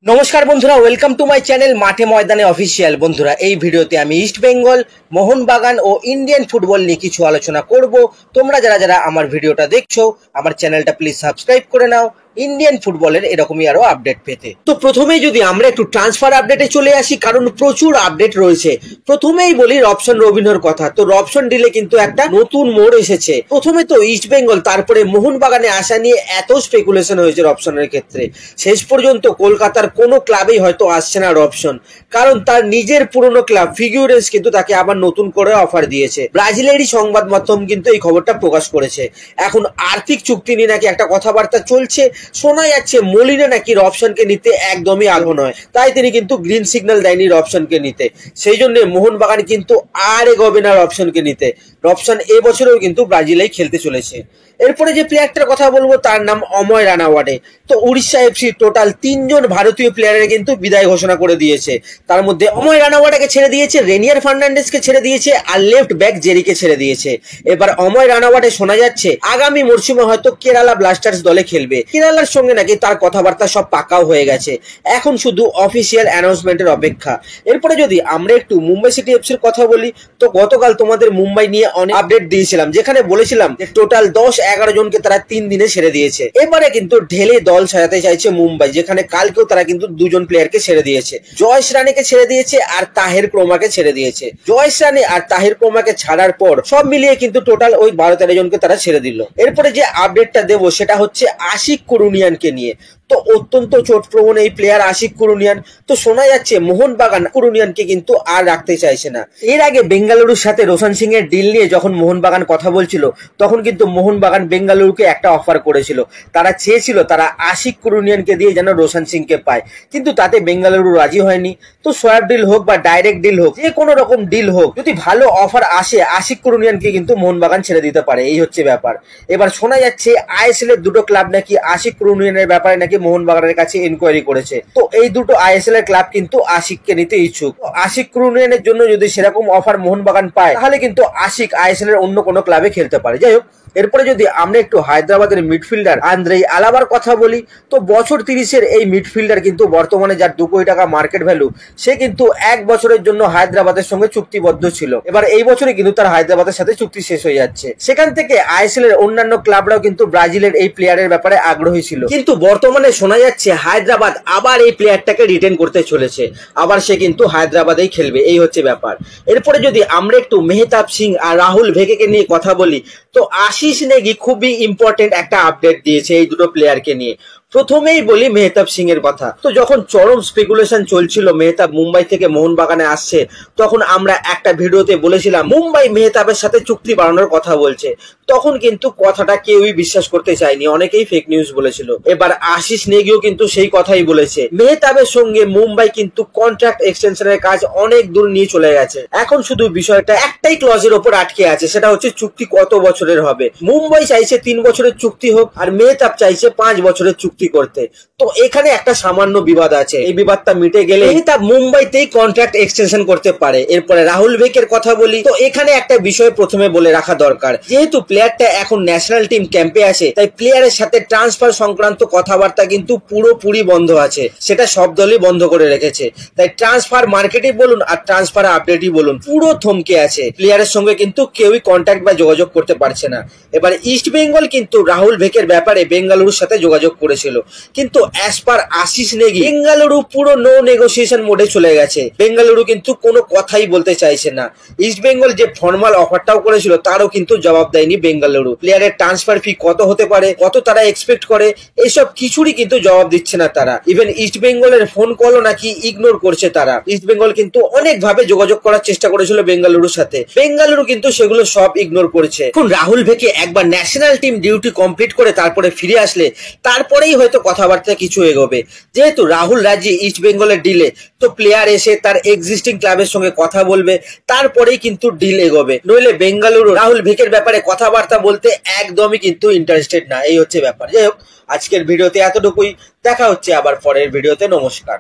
নমস্কার বন্ধুরা, welcome to my channel মাঠে ময়দানে অফিসিয়াল। বন্ধুরা, এই ভিডিওতে আমি ইস্ট বেঙ্গল, মোহনবাগান ও ইন্ডিয়ান ফুটবল নিয়ে কিছু আলোচনা করব। তোমরা যারা যারা আমার ভিডিওটা দেখছো, আমার চ্যানেলটা প্লিজ সাবস্ক্রাইব করে নাও ইন্ডিয়ান ফুটবলের এরকমই আরো আপডেট পেতে। তো প্রথমেই যদি আমরা একটু ট্রান্সফার আপডেটে চলে আসি, কারণ প্রচুর আপডেট রয়েছে। প্রথমেই বলি রবসন রবিনহোর কথা। তো রবসন ডিলে কিন্তু একটা নতুন মোড় এসেছে। প্রথমে তো ইস্ট বেঙ্গল, তারপরে মোহনবাগানে আসা নিয়ে এত স্পেকুলেশন হয়েছে রবসনের ক্ষেত্রে। শেষ পর্যন্ত কলকাতার কোনো ক্লাবেই হয়তো আসছে না রবসন, কারণ তার নিজের পুরনো ক্লাব ফিগুরেন্স কিন্তু তাকে আবার নতুন করে অফার দিয়েছে। ব্রাজিলেরই সংবাদ মাধ্যম কিন্তু এই খবরটা প্রকাশ করেছে। এখন আর্থিক চুক্তি নিয়ে নাকি একটা কথাবার্তা চলছে। শোনা যাচ্ছে মলিনা নাকি রবসনকে নিতে একদমই আগ্রহ নয়, তাই তিনি কিন্তু গ্রিন সিগন্যাল দেয়নি রবসনকে নিতে। সেই জন্য মোহনবাগান কিন্তু আর এগোবে না রবসনকে নিতে। রবসন এবছরেও কিন্তু ব্রাজিলেই খেলতে চলেছে। এরপরে যে প্লেয়ারটার কথা বলবো তার নাম অময় রানাওয়াটে। তো উড়িষ্যা এফসি টোটাল 3 জন ভারতীয় প্লেয়ারের কিন্তু বিদায় ঘোষণা করে দিয়েছে। তার মধ্যে অময় রানাওয়াটাকে ছেড়ে দিয়েছে, রেনিয়ার ফার্নান্ডেসকে ছেড়ে দিয়েছে, আর লেফট ব্যাক জেরিকে ছেড়ে দিয়েছে। এবার অময় রানাওয়াটে শোনা যাচ্ছে আগামী মরশুমে হয়তো কেরালা ব্লাস্টার্স দলে খেলবে। কেরালার সঙ্গে নাকি তার কথাবার্তা সব পাকাও হয়ে গেছে, এখন শুধু অফিসিয়াল অ্যানাউন্সমেন্টের অপেক্ষা। এরপরে যদি আমরা একটু মুম্বাই সিটি এফসির কথা বলি, তো গতকাল তোমাদের মুম্বাই নিয়ে অনেক আপডেট দিয়েছিলাম, যেখানে বলেছিলাম যে টোটাল 10-11 জনকে তারা 3 দিনে ছেড়ে দিয়েছে। এবারে কিন্তু ঢেলে দল সাজাতে চাইছে মুম্বাই, যেখানে কালকেও তারা কিন্তু 2 জন প্লেয়ারকে ছেড়ে দিয়েছে। জয়েশ রানীকে ছেড়ে দিয়েছে আর তাহের ক্রোমাকে ছেড়ে দিয়েছে। জয়েশ রানী আর তাহের ক্রোমাকে ছাড়ার পর সব মিলিয়ে কিন্তু টোটাল ওই 12-13 জনকে তারা ছেড়ে দিল। এরপরে যে আপডেটটা দেবো সেটা হচ্ছে আশিক কুরুনিয়ানকে নিয়ে। তো অত্যন্ত চোটপ্রবণ এই প্লেয়ার আশিক কুরুনিয়ান। তো শোনা যাচ্ছে মোহনবাগান কুরুনিয়ানকে কিন্তু আর রাখতে চাইছে না। এর আগে বেঙ্গালুরুর সাথে রোশন সিং এর ডিল নিয়ে যখন মোহনবাগান কথা বলছিল, তখন কিন্তু মোহনবাগান বেঙ্গালুরুকে একটা অফার করেছিল। তারা চেয়েছিল তারা আশিক কুরুনিয়ানকে দিয়ে যেন রোশন সিংকে পায়, কিন্তু তাতে বেঙ্গালুরু রাজি হয়নি। তো সোয়াপ ডিল হোক বা ডাইরেক্ট ডিল হোক, যে কোনো রকম ডিল হোক, যদি ভালো অফার আসে আশিক কুরুনিয়ানকে কিন্তু মোহনবাগান ছেড়ে দিতে পারে, এই হচ্ছে ব্যাপার। এবার শোনা যাচ্ছে আইএসএল এর 2টো ক্লাব নাকি আশিক কুরুনিয়ানের ব্যাপারে নাকি মোহনবাগানের কাছে ইনকোয়ারি করেছে। তো এই দুটো আইএসএল এর ক্লাব কিন্তু আশিককে নিতে ইচ্ছুক। আশিক কুরুনিয়ানের জন্য যদি সেরকম অফার মোহনবাগান পায়, তাহলে কিন্তু আশিক আইএসএল এর অন্য কোনো ক্লাবে খেলতে পারে। যাই হোক, এরপরে যদি আমরা একটু হায়দ্রাবাদের মিডফিল্ডার আন্দ্রেই আলাবার কথা বলি, তো বছর 30-এর এই মিডফিল্ডার কিন্তু বর্তমানে যার 2 কোটি টাকা মার্কেট ভ্যালু, সে কিন্তু 1 বছরের জন্য হায়দ্রাবাদের সঙ্গে চুক্তিবদ্ধ ছিল। এবার এই বছরে কিন্তু তার হায়দ্রাবাদের সাথে চুক্তি শেষ হয়ে যাচ্ছে। সেখান থেকে আইএসএল এর অন্যান্য ক্লাবরাও কিন্তু ব্রাজিলের এই প্লেয়ারের ব্যাপারে আগ্রহী ছিল, কিন্তু বর্তমানে শোনা যাচ্ছে হায়দ্রাবাদ আবার এই প্লেয়ারটাকে রিটেন করতে চলেছে। আবার সে কিন্তু হায়দ্রাবাদেই খেলবে, এই হচ্ছে ব্যাপার। এরপরে যদি আমরা একটু মেহতাব সিং আর রাহুল ভেকেকে নিয়ে কথা বলি, তো আশিস নেগি খুবই ইম্পর্টেন্ট একটা আপডেট দিয়েছে এই দুটো প্লেয়ারকে নিয়ে। প্রথমেই বলি মেহতাব সিং এর কথা। তো যখন চরম স্পেকুলেশন চলছিল মেহতাব মুম্বাই থেকে মোহনবাগানে আসছে, তখন আমরা একটা ভিডিওতে বলেছিলাম মুম্বাই মেহতাবের সাথে চুক্তি বাড়ানোর কথা বলছে। তখন কিন্তু কথাটা কেউই বিশ্বাস করতে চায়নি, অনেকেই ফেক নিউজ বলেছিল। এবার আশিস নেগিও কিন্তু সেই কথাই বলেছে। মেহতাবের সঙ্গে মুম্বাই কিন্তু কন্ট্রাক্ট এক্সটেনশনের কাজ অনেক দূর নিয়ে চলে গেছে। এখন শুধু বিষয়টা একটাই ক্লজের ওপর আটকে আছে, সেটা হচ্ছে চুক্তি কত বছরের হবে। মুম্বাই চাইছে 3 বছরের চুক্তি হোক, আর মেহতাব চাইছে 5 বছরের চুক্তি করতে। তো এখানে একটা সামান্য বিবাদ আছে, এই বিবাদটা মিটে গেলে মেহতাব মুম্বাইতেই কন্ট্রাক্ট এক্সটেনশন করতে পারে। এরপরে রাহুল ভেকের কথা বলি, তো এখানে একটা বিষয় প্রথমে বলে রাখা দরকার। যেহেতু প্লেয়ারটা এখন ন্যাশনাল টিম ক্যাম্পে আছে, তাই প্লেয়ারের সাথে ট্রান্সফার সংক্রান্ত কথাবার্তা কিন্তু পুরোপুরি বন্ধ আছে। সেটা সব দলই বন্ধ করে রেখেছে। তাই ট্রান্সফার মার্কেটই বলুন আর ট্রান্সফার আপডেটই বলুন, পুরো থমকে আছে। প্লেয়ারের সঙ্গে কিন্তু কেউই কন্ট্যাক্ট বা যোগাযোগ করতে পারছে না। এবার ইস্ট বেঙ্গল কিন্তু রাহুল ভেকের ব্যাপারে বেঙ্গালুরুর সাথে যোগাযোগ করেছিল, কিন্তু অ্যাজ পার আশিস নেগি বেঙ্গালুরু পুরো নো নেগোসিয়েশন মোডে চলে গেছে। বেঙ্গালুরু কিন্তু কোনো কথাই বলতে চাইছে না। ইস্ট বেঙ্গল যে ফর্মাল অফারটাও করেছিল তারও কিন্তু জবাব দেয়নি বেঙ্গালুরু। প্লেয়ারের ট্রান্সফার ফি কত হতে পারে, কত তারা এক্সপেক্ট করে, এইসব কিছুরই কিন্তু জবাব দিচ্ছে না তারা। ইভেন ইস্ট বেঙ্গলের ফোন কলও নাকি ইগনোর করছে তারা। ইস্ট বেঙ্গল কিন্তু অনেক ভাবে যোগাযোগ করার চেষ্টা করেছিল বেঙ্গালুরুর সাথে, বেঙ্গালুরু কিন্তু সেগুলো সব ইগনোর করেছে। এখন রাহুল ভেকে একবার ন্যাশনাল টিম ডিউটি কমপ্লিট করে তারপরে ফিরে আসলে তারপরেই হয়তো কথাবার্তা কিছু এগোবে। যেহেতু রাহুল রাজি ইস্ট বেঙ্গলের ডিলে, তো প্লেয়ার এসে তার এক্সিস্টিং ক্লাবের সঙ্গে কথা বলবে, তারপরেই কিন্তু ডিল এগোবে। নইলে বেঙ্গালুরু রাহুল ভেকের ব্যাপারে কথাবার্তা বলতে একদমই কিন্তু ইন্টারেস্টেড না, এই হচ্ছে ব্যাপার। যাই হোক, আজকের ভিডিওতে এতটুকুই। দেখা হচ্ছে আবার পরের ভিডিওতে। নমস্কার।